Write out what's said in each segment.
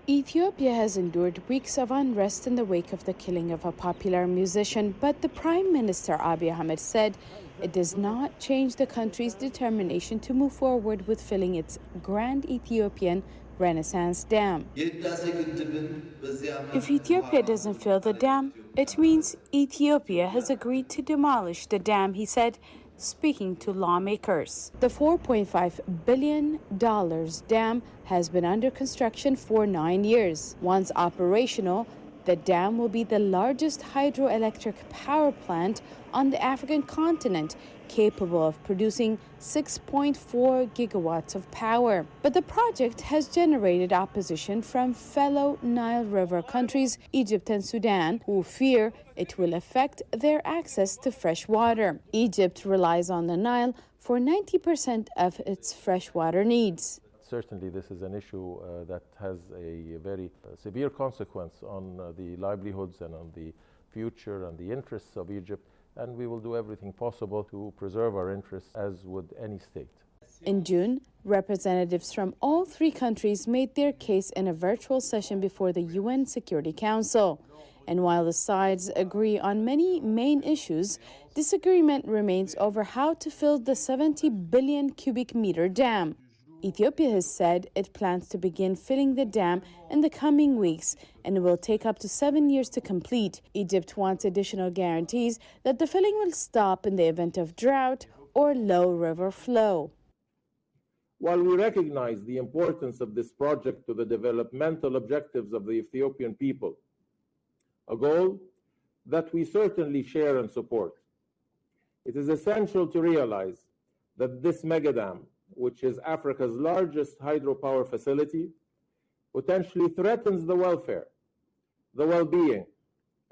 Ethiopia has endured weeks of unrest in the wake of the killing of a popular musician, but the Prime Minister Abiy Ahmed said it does not change the country's determination to move forward with filling its Grand Ethiopian Renaissance Dam. If Ethiopia doesn't fill the dam, it means Ethiopia has agreed to demolish the dam, he said, speaking to lawmakers. The $4.5 billion dam has been under construction for 9 years. Once operational, the dam will be the largest hydroelectric power plant on the African continent, capable of producing 6.4 gigawatts of power. But the project has generated opposition from fellow Nile River countries, Egypt and Sudan, who fear it will affect their access to fresh water. Egypt relies on the Nile for 90% of its freshwater needs. Certainly, this is an issue that has a very severe consequence on the livelihoods and on the future and the interests of Egypt, and we will do everything possible to preserve our interests, as would any state. In June, representatives from all three countries made their case in a virtual session before the UN Security Council. And while the sides agree on many main issues, disagreement remains over how to fill the 70 billion cubic meter dam. Ethiopia has said it plans to begin filling the dam in the coming weeks, and it will take up to 7 years to complete. Egypt wants additional guarantees that the filling will stop in the event of drought or low river flow. While we recognize the importance of this project to the developmental objectives of the Ethiopian people, a goal that we certainly share and support, it is essential to realize that this megadam, which is Africa's largest hydropower facility, potentially threatens the welfare, the well-being,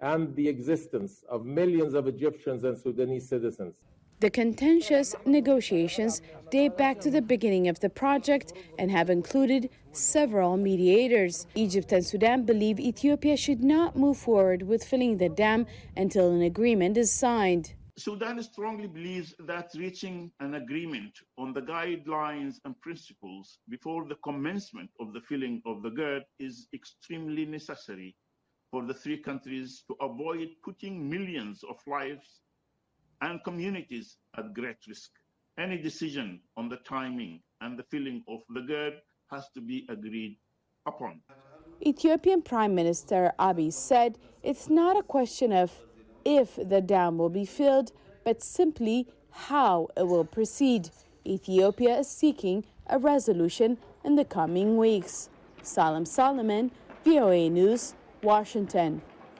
and the existence of millions of Egyptians and Sudanese citizens. The contentious negotiations date back to the beginning of the project and have included several mediators. Egypt and Sudan believe Ethiopia should not move forward with filling the dam until an agreement is signed. Sudan strongly believes that reaching an agreement on the guidelines and principles before the commencement of the filling of the GERD is extremely necessary for the three countries to avoid putting millions of lives and communities at great risk. Any decision on the timing and the filling of the GERD has to be agreed upon. Ethiopian Prime Minister Abiy said it's not a question of if the dam will be filled, but simply how it will proceed. Ethiopia is seeking a resolution in the coming weeks. Salem Solomon, VOA News, Washington.